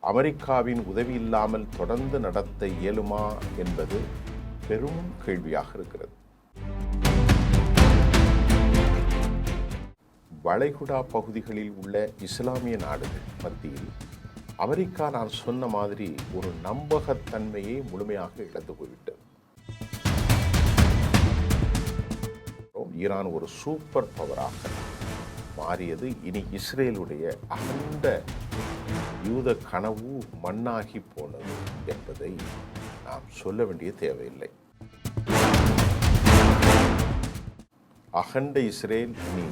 அமெரிக்காவின் உதவி இல்லாமல் தொடர்ந்து நடத்த இயலுமா என்பது பெரும் கேள்வியாக இருக்கிறது. வளைகுடா பகுதிகளில் உள்ள இஸ்லாமிய நாடுகள் மத்தியில் அமெரிக்கா நான் சொன்ன மாதிரி ஒரு நம்பகத்தன்மையை முழுமையாக இழந்து போய்விட்டது. ஈரான் ஒரு சூப்பர் பவராக மாறியது. இனி இஸ்ரேலுடைய அகண்ட யூத கனவு மண்ணாகி போனது என்பதை நாம் சொல்ல வேண்டிய தேவையில்லை. அகண்ட இஸ்ரேல் இனி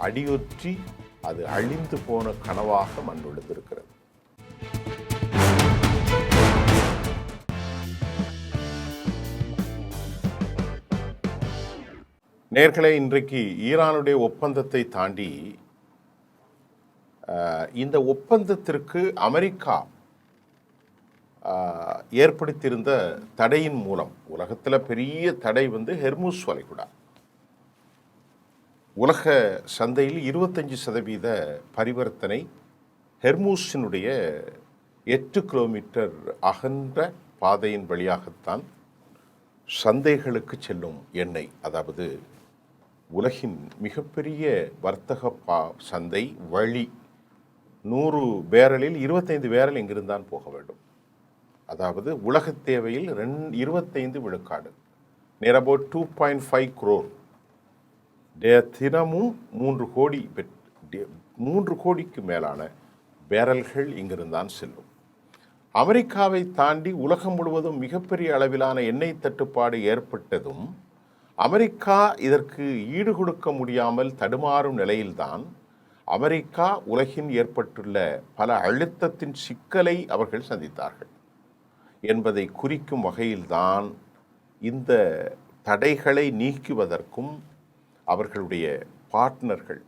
அடியொற்றி அது அழிந்து போன கனவாக மண்ணுழுந்திருக்கிறது. நேர்களே, இன்றைக்கு ஈரானுடைய ஒப்பந்தத்தை தாண்டி இந்த ஒப்பந்தத்திற்கு அமெரிக்கா ஏற்படுத்தியிருந்த தடையின் மூலம் உலகத்தில் பெரிய தடை ஹெர்முஸ் வளைகுடா. உலக சந்தையில் 25% பரிவர்த்தனை ஹெர்முஸினுடைய 8 கிலோமீட்டர் அகன்ற பாதையின் வழியாகத்தான் சந்தைகளுக்கு செல்லும் எண்ணெய். அதாவது உலகின் மிகப்பெரிய வர்த்தக சந்தை வழி 100 பேரலில் 25 பேரல் இங்கிருந்தான் போக வேண்டும். அதாவது உலக தேவையில் 25 விழுக்காடு, நியர் அபவுட் 2.5 crore. தினமும் 3 கோடிக்கு மேலான பேரல்கள் இங்கிருந்தான் செல்லும். அமெரிக்காவை தாண்டி உலகம் முழுவதும் மிகப்பெரிய அளவிலான எண்ணெய் தட்டுப்பாடு ஏற்பட்டதும் அமெரிக்கா இதற்கு ஈடு கொடுக்க முடியாமல் தடுமாறும் நிலையில்தான் அமெரிக்கா உலகின் ஏற்பட்டுள்ள பல அழுத்தத்தின் சிக்கலை அவர்கள் சந்தித்தார்கள் என்பதை குறிக்கும் வகையில்தான் இந்த தடைகளை நீக்குவதற்கும் அவர்களுடைய பார்ட்னர்கள்,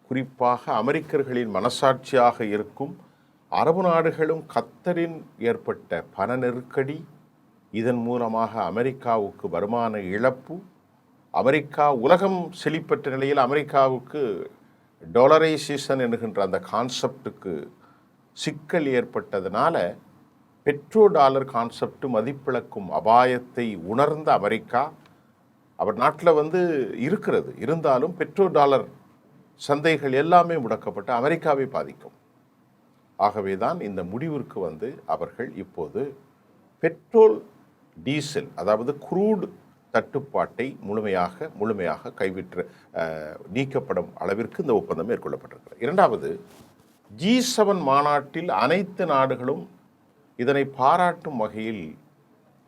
குறிப்பாக அமெரிக்கர்களின் மனசாட்சியாக இருக்கும் அரபு நாடுகளும் கத்தரின் ஏற்பட்ட பண நெருக்கடி, இதன் மூலமாக அமெரிக்காவுக்கு வருமான இழப்பு, அமெரிக்கா உலகம் செழிப்பற்ற நிலையில் அமெரிக்காவுக்கு டாலரைசேஷன் என்கின்ற அந்த கான்செப்டுக்கு சிக்கல் ஏற்பட்டதுனால பெட்ரோ டாலர் கான்செப்ட் மதிப்பிழக்கும் அபாயத்தை உணர்ந்த அமெரிக்கா, அவர் நாட்டில் இருக்கிறது, இருந்தாலும் பெட்ரோ டாலர் சந்தைகள் எல்லாமே முடக்கப்பட்டு அமெரிக்காவை பாதிக்கும். ஆகவே தான் இந்த முடிவிற்கு அவர்கள் இப்போது பெட்ரோல் டீசல், அதாவது குரூட் தட்டுப்பாட்டை முழுமையாக கைவிட்டு நீக்கப்படும் அளவிற்கு இந்த ஒப்பந்தம் மேற்கொள்ளப்பட்டிருக்கிறது. இரண்டாவது, G7 மாநாட்டில் அனைத்து நாடுகளும் இதனை பாராட்டும் வகையில்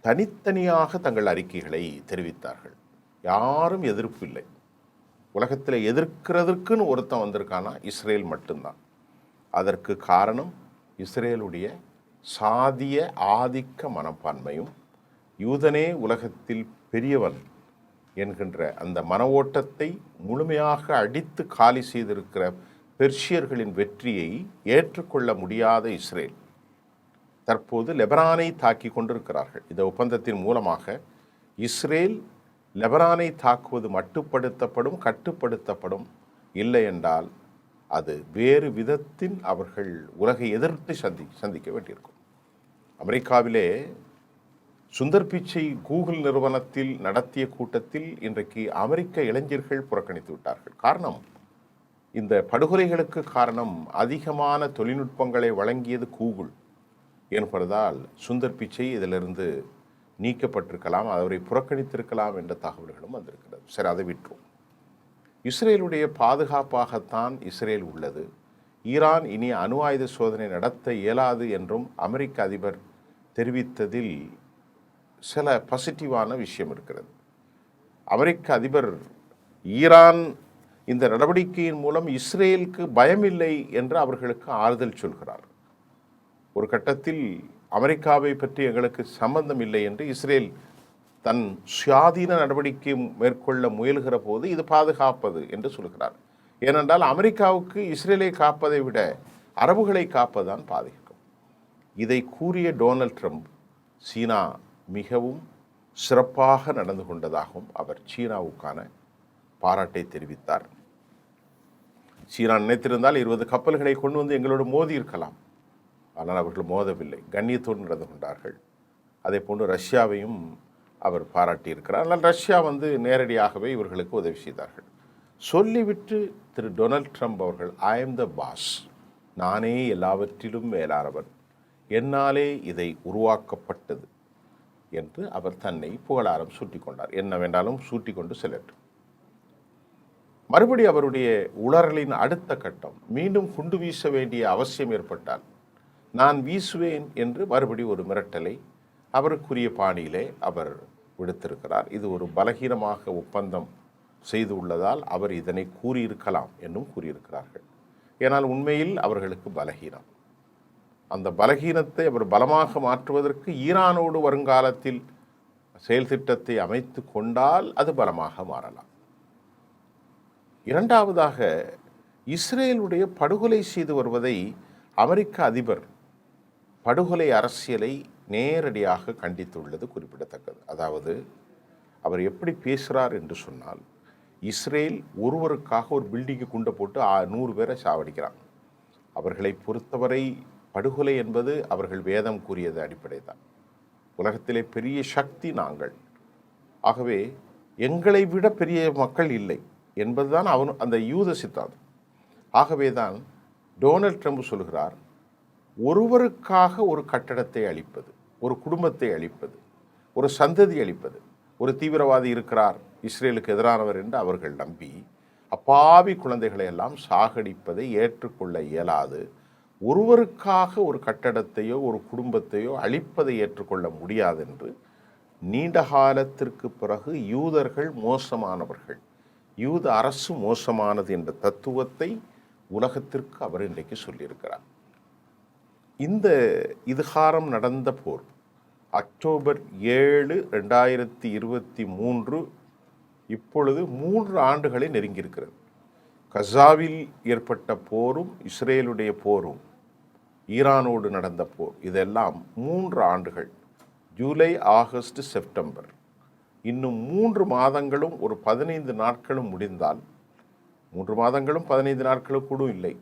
தனித்தனியாக தங்கள் அறிக்கைகளை தெரிவித்தார்கள். யாரும் எதிர்ப்பு இல்லை. உலகத்தில் எதிர்க்கிறதுக்குன்னு ஒருத்தன் வந்திருக்கானா இஸ்ரேல் மட்டும்தான். அதற்கு காரணம் இஸ்ரேலுடைய சாதிய ஆதிக்க மனப்பான்மையும் யூதனே உலகத்தில் பெரியவன் என்கின்ற அந்த மன ஓட்டத்தை முழுமையாக அடித்து காலி செய்திருக்கிற பெர்ஷியர்களின் வெற்றியை ஏற்றுக்கொள்ள முடியாத இஸ்ரேல் தற்போது லெபனானை தாக்கி கொண்டிருக்கிறார்கள். இந்த ஒப்பந்தத்தின் மூலமாக இஸ்ரேல் லெபனானை தாக்குவது மட்டுப்படுத்தப்படும், கட்டுப்படுத்தப்படும். இல்லை என்றால் அது வேறு விதத்தில் அவர்கள் உலகை எதிர்த்து சந்திக்க வேண்டியிருக்கும். அமெரிக்காவிலே சுந்தர் பிச்சை கூகுள் நிறுவனத்தில் நடத்திய கூட்டத்தில் இன்றைக்கு அமெரிக்க இளைஞர்கள் புறக்கணித்து விட்டார்கள். காரணம், இந்த படுகொலைகளுக்கு காரணம் அதிகமான தொழில்நுட்பங்களை வழங்கியது கூகுள் என்பதால் சுந்தர் பிச்சை இதிலிருந்து நீக்கப்பட்டிருக்கலாம், அவரை புறக்கணித்திருக்கலாம் என்ற தகவல்களும் வந்திருக்கிறது. சரி, அதை விட்டுரும். இஸ்ரேலுடைய பாதுகாப்பாகத்தான் இஸ்ரேல் உள்ளது. ஈரான் இனி அணு ஆயுத சோதனை நடத்த இயலாது என்றும் அமெரிக்க அதிபர் தெரிவித்ததில் சில பாசிட்டிவான விஷயம் இருக்கிறது. அமெரிக்க அதிபர் ஈரான் இந்த நடவடிக்கையின் மூலம் இஸ்ரேலுக்கு பயமில்லை என்று அவர்களுக்கு ஆறுதல் சொல்கிறார். ஒரு கட்டத்தில் அமெரிக்காவை பற்றி எங்களுக்கு சம்பந்தம் இல்லை என்று இஸ்ரேல் தன் சுயாதீன நடவடிக்கை மேற்கொள்ள முயல்கிற போது இது பாதுகாப்பது என்று சொல்கிறார். ஏனென்றால் அமெரிக்காவுக்கு இஸ்ரேலை காப்பதை விட அரபுகளை காப்பதுதான் பாதுகாக்கும். இதை கூறிய டொனால்ட் ட்ரம்ப் சீனா மிகவும் சிறப்பாக நடந்து கொண்டதாகவும் அவர் சீனாவுக்கான பாராட்டை தெரிவித்தார். சீனா நினைத்திருந்தால் 20 கப்பல்களை கொண்டு வந்து எங்களோடு மோதி இருக்கலாம். ஆனால் அவர்கள் மோதவில்லை, கண்ணியத்தோடு நடந்து கொண்டார்கள். அதே போன்று ரஷ்யாவையும் அவர் பாராட்டியிருக்கிறார். ஆனால் ரஷ்யா நேரடியாகவே இவர்களுக்கு உதவி செய்தார்கள். சொல்லிவிட்டு திரு டொனால்ட் ட்ரம்ப் அவர்கள், ஐ எம் த பாஸ், நானே எல்லாவற்றிலும் மேலானவன், என்னாலே இதை உருவாக்கப்பட்டது என்று அவர் தன்னை புகழாரம் சூட்டிக்கொண்டார். என்ன வேண்டாலும் சூட்டிக்கொண்டு செல்லட்டும். மறுபடி அவருடைய உளறலின் அடுத்த கட்டம், மீண்டும் குண்டு வீச வேண்டிய அவசியம் ஏற்பட்டால் நான் வீசுவேன் என்று மறுபடி ஒரு மிரட்டலை அவருக்குரிய பாணியிலே அவர் விடுத்திருக்கிறார். இது ஒரு பலகீனமாக ஒப்பந்தம் செய்து உள்ளதால் அவர் இதனை கூறியிருக்கலாம் என்றும் கூறியிருக்கிறார்கள். ஏனால் உண்மையில் அவர்களுக்கு பலகீனம். அந்த பலகீனத்தை அவர் பலமாக மாற்றுவதற்கு ஈரானோடு வருங்காலத்தில் செயல் திட்டத்தை அமைத்து கொண்டால் அது பலமாக மாறலாம். இரண்டாவதாக, இஸ்ரேலுடைய படுகொலை செய்து வருவதை அமெரிக்க அதிபர் படுகொலை அரசியலை நேரடியாக கண்டித்துள்ளது குறிப்பிடத்தக்கது. அதாவது அவர் எப்படி பேசுகிறார் என்று சொன்னால், இஸ்ரேல் ஒருவருக்காக ஒரு பில்டிங்கு குண்டை போட்டு 100 பேரை சாவடிக்கிறான். அவர்களை பொறுத்தவரை படுகொலை என்பது அவர்கள் வேதம் கூறியது அடிப்படை தான். உலகத்திலே பெரிய சக்தி நாங்கள், ஆகவே எங்களை விட பெரிய மக்கள் இல்லை என்பதுதான் அந்த யூத சித்தாந்தம். ஆகவே தான் டொனால்ட் ட்ரம்ப் சொல்கிறார், ஒருவருக்காக ஒரு கட்டடத்தை அழிப்பது, ஒரு குடும்பத்தை அழிப்பது, ஒரு சந்ததி அழிப்பது, ஒரு தீவிரவாதி இருக்கிறார் இஸ்ரேலுக்கு எதிரானவர் என்று அவர்கள் நம்பி அப்பாவி குழந்தைகளை எல்லாம் சாகடிப்பதை ஏற்றுக்கொள்ள இயலாது. ஒருவருக்காக ஒரு கட்டடத்தையோ ஒரு குடும்பத்தையோ அழிப்பதை ஏற்றுக்கொள்ள முடியாது என்று நீண்ட காலத்திற்கு பிறகு யூதர்கள் மோசமானவர்கள், யூத அரசு மோசமானது என்ற தத்துவத்தை உலகத்திற்கு அவர் இன்றைக்கு சொல்லியிருக்கிறார். இந்த இதுகாரம் நடந்த போர் அக்டோபர் 7, 2023 இப்பொழுது 3 ஆண்டுகளை நெருங்கியிருக்கிறது. கசாவில் ஏற்பட்ட போரும் இஸ்ரேலுடைய போரும் ஈரானோடு நடந்த போர் இதெல்லாம் 3 ஆண்டுகள். ஜூலை, ஆகஸ்ட், செப்டம்பர், இன்னும் 3 மாதங்களும் ஒரு 15 நாட்களும் முடிந்தால், 3 மாதங்களும் 15 நாட்களும் கூட இல்லை,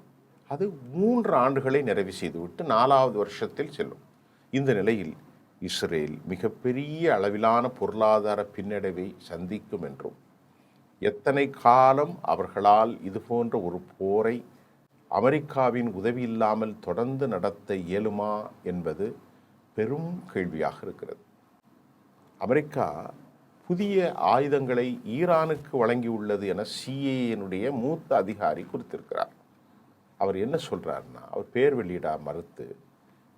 அது 3 ஆண்டுகளை நிறைவு செய்துவிட்டு 4வது வருஷத்தில் செல்லும். இந்த நிலையில் இஸ்ரேல் மிகப்பெரிய அளவிலான பொருளாதார பின்னடைவை சந்திக்கும் என்றும், எத்தனை காலம் அவர்களால் இதுபோன்ற ஒரு போரை அமெரிக்காவின் உதவி இல்லாமல் தொடர்ந்து நடத்த இயலுமா என்பது பெரும் கேள்வியாக இருக்கிறது. அமெரிக்கா புதிய ஆயுதங்களை ஈரானுக்கு வழங்கியுள்ளது என சிஏஏனுடைய மூத்த அதிகாரி குறித்திருக்கிறார். அவர் என்ன சொல்கிறார்னா, அவர் பேர் வெளியிட மறுத்து,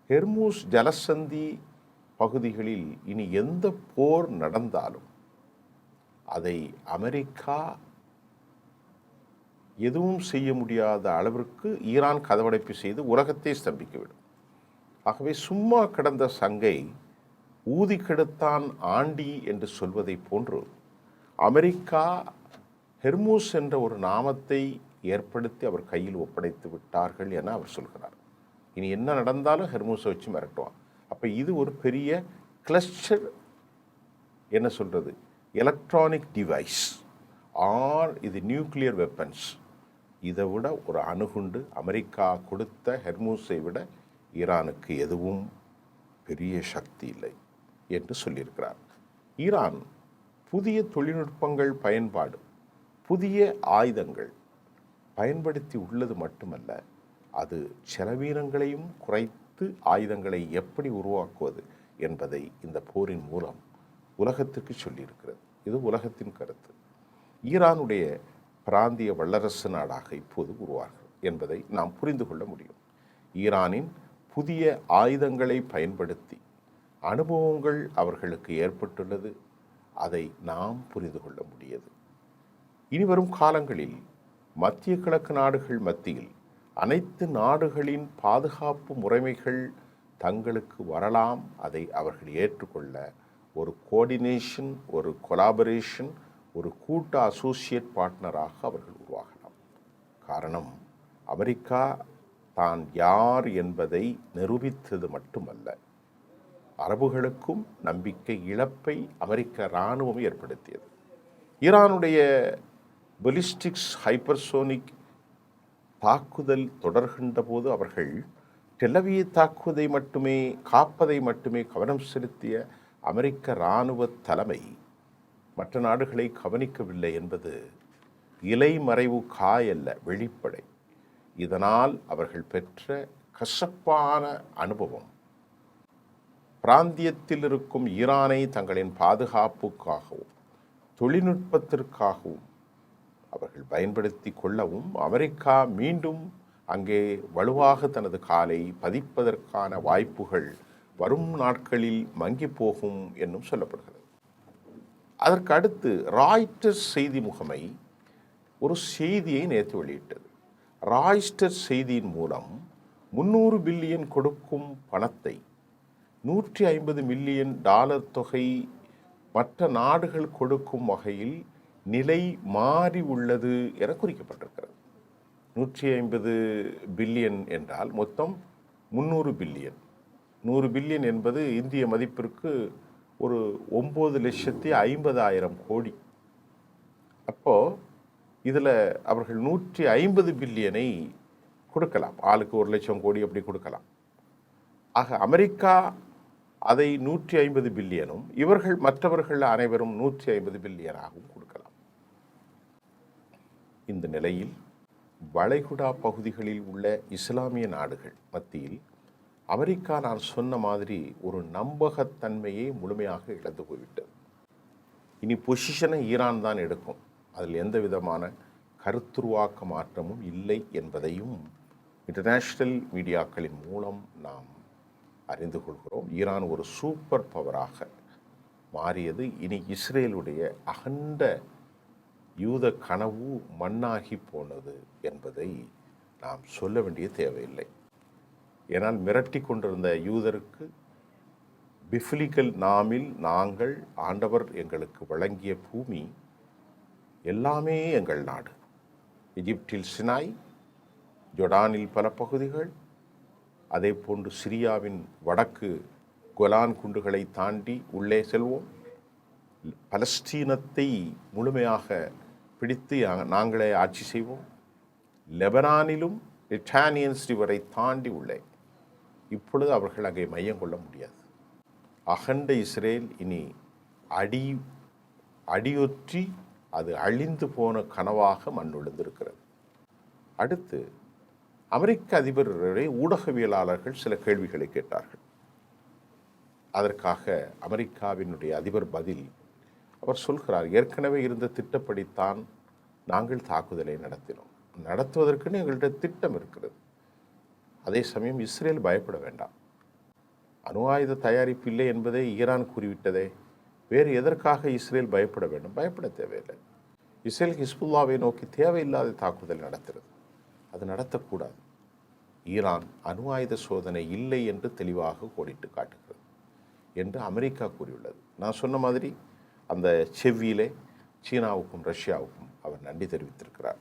ஹெர்மூஸ் ஜலசந்தி பகுதிகளில் இனி எந்த போர் நடந்தாலும் அதை அமெரிக்கா எதுவும் செய்ய முடியாத அளவிற்கு ஈரான் கதவடைப்பு செய்து உலகத்தை ஸ்தம்பிக்கிவிடும். ஆகவே சும்மா கிடந்த சங்கை ஊதி கெடுத்தான் ஆண்டி என்று சொல்வதை போன்று அமெரிக்கா ஹெர்மூஸ் என்ற ஒரு நாமத்தை ஏற்படுத்தி அவர் கையில் ஒப்படைத்து விட்டார்கள் என அவர் சொல்கிறார். இனி என்ன நடந்தாலும் ஹெர்மூஸை வச்சு மிரட்டுவான். அப்போ இது ஒரு பெரிய கிளஸ்டர், என்ன சொல்கிறது, எலக்ட்ரானிக் டிவைஸ் ஆர் இது நியூக்ளியர் வெப்பன்ஸ். இதை விட ஒரு அணுகுண்டு அமெரிக்கா கொடுத்த ஹெர்மூஸை விட ஈரானுக்கு எதுவும் பெரிய சக்தி இல்லை என்று சொல்லியிருக்கிறார். ஈரான் புதிய தொழில்நுட்பங்கள் பயன்பாடு, புதிய ஆயுதங்கள் பயன்படுத்தி உள்ளது மட்டுமல்ல, அது செலவீனங்களையும் குறைத்து ஆயுதங்களை எப்படி உருவாக்குவது என்பதை இந்த போரின் மூலம் உலகத்திற்கு சொல்லியிருக்கிறது. இது உலகத்தின் கருத்து. ஈரானுடைய பிராந்திய வல்லரசு நாடாக இப்போது உருவாகிறது என்பதை நாம் புரிந்து கொள்ள முடியும். ஈரானின் புதிய ஆயுதங்களை பயன்படுத்தி அனுபவங்கள் அவர்களுக்கு ஏற்பட்டுள்ளது. அதை நாம் புரிந்து கொள்ள முடியாது. இனிவரும் காலங்களில் மத்திய கிழக்கு நாடுகள் மத்தியில் அனைத்து நாடுகளின் பாதுகாப்பு முறைமைகள் தங்களுக்கு வரலாம். அதை அவர்கள் ஏற்றுக்கொள்ள ஒரு கோஆர்டினேஷன், ஒரு கொலாபரேஷன், ஒரு கூட்ட அசோசியேட் பார்ட்னராக அவர்கள் உருவாகலாம். காரணம், அமெரிக்கா தான் யார் என்பதை நிரூபித்தது மட்டுமல்ல, அரபுகளுக்கும் நம்பிக்கை இழப்பை அமெரிக்க இராணுவம் ஏற்படுத்தியது. ஈரானுடைய பெலிஸ்டிக்ஸ் ஹைப்பர்சோனிக் தாக்குதல் தொடர்கின்ற போது அவர்கள் டெலவியை தாக்குவதை மட்டுமே காப்பதை மட்டுமே கவனம் செலுத்திய அமெரிக்க இராணுவ தலைமை மற்ற நாடுகளை கவனிக்கவில்லை என்பது இலைமறைவு காயல்ல, வெளிப்படை. இதனால் அவர்கள் பெற்ற கசப்பான அனுபவம் பிராந்தியத்தில் இருக்கும் ஈரானை தங்களின் பாதுகாப்புக்காகவும் தொழில்நுட்பத்திற்காகவும் அவர்கள் பயன்படுத்தி கொள்ளவும் அமெரிக்கா மீண்டும் அங்கே வலுவாக தனது காலை பதிப்பதற்கான வாய்ப்புகள் வரும் நாட்களில் மங்கி போகும் என்னும் சொல்லப்படுகிறது. அதற்கு அடுத்து ராய்ட்டர்ஸ் செய்தி முகமை ஒரு செய்தியை நேற்று வெளியிட்டது. ராய்ட்டர்ஸ் செய்தியின் மூலம் 300 பில்லியன் கொடுக்கும் பணத்தை 150 மில்லியன் டாலர் தொகை மற்ற நாடுகள் கொடுக்கும் வகையில் நிலை மாறி உள்ளது என குறிக்கப்பட்டிருக்கிறது. 150 பில்லியன் என்றால் மொத்தம் 300 பில்லியன். 100 பில்லியன் என்பது இந்திய மதிப்பிற்கு ஒரு 9,50,000 கோடி. அப்போது இதில் அவர்கள் 150 பில்லியனை கொடுக்கலாம், ஆளுக்கு 1,00,000 கோடி அப்படி கொடுக்கலாம். ஆக அமெரிக்கா அதை 150 பில்லியனும் இவர்கள் மற்றவர்கள் அனைவரும் 150 பில்லியனாகவும் கொடுக்கலாம். இந்த நிலையில் வளைகுடா பகுதிகளில் உள்ள இஸ்லாமிய நாடுகள் மத்தியில் அமெரிக்கா நான் சொன்ன மாதிரி ஒரு நம்பகத்தன்மையை முழுமையாக இழந்து போய்விட்டது. இனி பொசிஷனை ஈரான் தான் எடுக்கும், அதில் எந்த விதமான கருத்துருவாக்க மாற்றமும் இல்லை என்பதையும் இன்டர்நேஷ்னல் மீடியாக்களின் மூலம் நாம் அறிந்து கொள்கிறோம். ஈரான் ஒரு சூப்பர் பவராக மாறியது இனி இஸ்ரேலுடைய அகண்ட யூத கனவு மண்ணாகி போனது என்பதை நாம் சொல்ல வேண்டிய தேவையில்லை. ஏனால் மிரட்டி கொண்டிருந்த யூதருக்கு பிஃபிலிக்கல் நாமில் நாங்கள் ஆண்டவர் எங்களுக்கு வழங்கிய பூமி எல்லாமே எங்கள் நாடு. எகிப்தில் சினாய், ஜொர்டானில் பல பகுதிகள், அதே போன்று சிரியாவின் வடக்கு கோலான் குண்டுகளை தாண்டி உள்ளே செல்வோம். பலஸ்தீனத்தை முழுமையாக பிடித்து நாங்களே ஆட்சி செய்வோம். லெபனானிலும் லிட்டானியன்ஸ் ரிவரை தாண்டி உள்ளே. இப்பொழுது அவர்கள் அங்கே மையம் கொள்ள முடியாது. அகண்ட இஸ்ரேல் இனி அடியொற்றி அது அழிந்து போன கனவாக மண்ணுழுந்திருக்கிறது. அடுத்து அமெரிக்க அதிபரை ஊடகவியலாளர்கள் சில கேள்விகளை கேட்டார்கள். அதற்காக அமெரிக்காவினுடைய அதிபர் பதில் அவர் சொல்கிறார், ஏற்கனவே இருந்த திட்டப்படித்தான் நாங்கள் தாக்குதலை நடத்தினோம், நடத்துவதற்குன்னு எங்கள்கிட்ட திட்டம் இருக்கிறது. அதே சமயம் இஸ்ரேல் பயப்பட வேண்டாம், அணு ஆயுத தயாரிப்பு இல்லை என்பதை ஈரான் கூறிவிட்டதே, வேறு எதற்காக இஸ்ரேல் பயப்பட வேண்டும்? பயப்பட தேவையில்லை. இஸ்ரேல் ஹிஸ்புல்லாவை நோக்கி தேவையில்லாத தாக்குதல் நடத்துகிறது, அது நடத்தக்கூடாது. ஈரான் அணு ஆயுத சோதனை இல்லை என்று தெளிவாக கோடிட்டு காட்டுகிறது என்று அமெரிக்கா கூறியுள்ளது. நான் சொன்ன மாதிரி அந்த செவ்வியிலே சீனாவுக்கும் ரஷ்யாவுக்கும் அவர் நன்றி தெரிவித்திருக்கிறார்.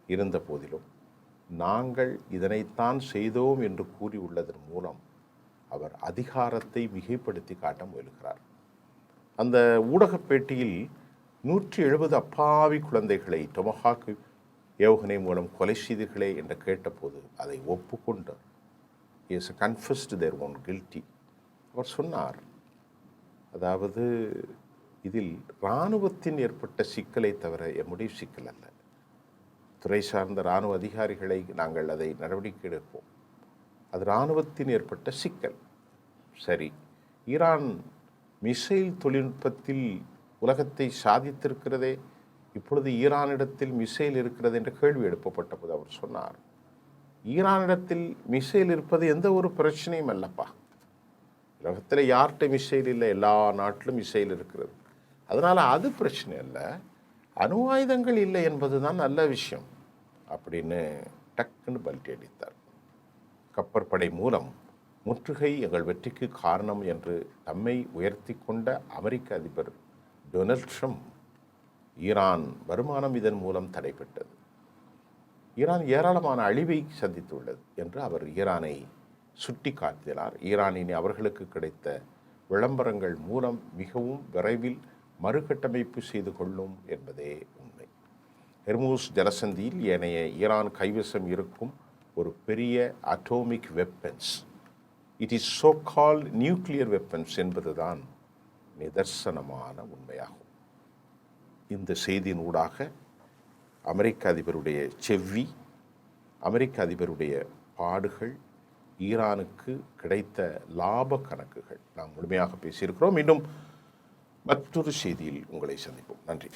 இருந்த போதிலும் நாங்கள் இதனைத்தான் செய்தோம் என்று கூறியுள்ளதன் மூலம் அவர் அதிகாரத்தை மிகைப்படுத்தி காட்ட முயல்கிறார். அந்த ஊடக பேட்டியில் 170 அப்பாவி குழந்தைகளை டொமஹாக் ஏவுகணை மூலம் கொலை செய்தீர்களே என்று கேட்டபோது அதை ஒப்புக்கொண்டார். He has confessed their own guilty. அவர் சொன்னார், அதாவது இதில் இராணுவத்தின் ஏற்பட்ட சிக்கலை தவிர எம்முடைய சிக்கல் அல்ல. துறை சார்ந்த இராணுவ அதிகாரிகளை நாங்கள் அதை நடவடிக்கை எடுப்போம், அது இராணுவத்தின் ஏற்பட்ட சிக்கல். சரி, ஈரான் மிசைல் தொழில்நுட்பத்தில் உலகத்தை சாதித்திருக்கிறதே, இப்பொழுது ஈரானிடத்தில் மிசைல் இருக்கிறது என்ற கேள்வி எழுப்பப்பட்ட போது அவர் சொன்னார், ஈரானிடத்தில் மிசைல் இருப்பது எந்த ஒரு பிரச்சனையும் அல்லப்பா, உலகத்தில் யார்கிட்ட மிசைல் இல்லை, எல்லா நாட்டிலும் மிசைல் இருக்கிறது, அதனால் அது பிரச்சனை இல்லை, அணு ஆயுதங்கள் இல்லை என்பது தான் நல்ல விஷயம் அப்படின்னு டக்குன்னு பல்டி அடித்தார். கப்பற்படை மூலம் முற்றுகை எங்கள் வெற்றிக்கு காரணம் என்று தம்மை உயர்த்தி கொண்ட அமெரிக்க அதிபர் டொனால்ட் ட்ரம்ப், ஈரான் வருமானம் இதன் மூலம் தடைப்பட்டது, ஈரான் ஏராளமான அழிவை சந்தித்துள்ளது என்று அவர் ஈரானை சுட்டி காட்டினார். ஈரானின் அவர்களுக்கு கிடைத்த விளம்பரங்கள் மூலம் மிகவும் விரைவில் மறுகட்டமைப்பு செய்து கொள்ளும் என்பதே உண்மை. ஹெர்மூஸ் ஜலசந்தியில் ஏனைய ஈரான் கைவசம் இருக்கும் ஒரு பெரிய atomic weapons, it is so called nuclear weapons என்பதுதான் நிதர்சனமான உண்மையாகும். இந்த செய்தியின் ஊடாக அமெரிக்க அதிபருடைய செவ்வி, அமெரிக்க அதிபருடைய பாடுகள், ஈரானுக்கு கிடைத்த லாப கணக்குகள் நாம் முழுமையாக பேசியிருக்கிறோம். மீண்டும் மற்றொரு செய்தியில் உங்களை சந்திப்போம். நன்றி.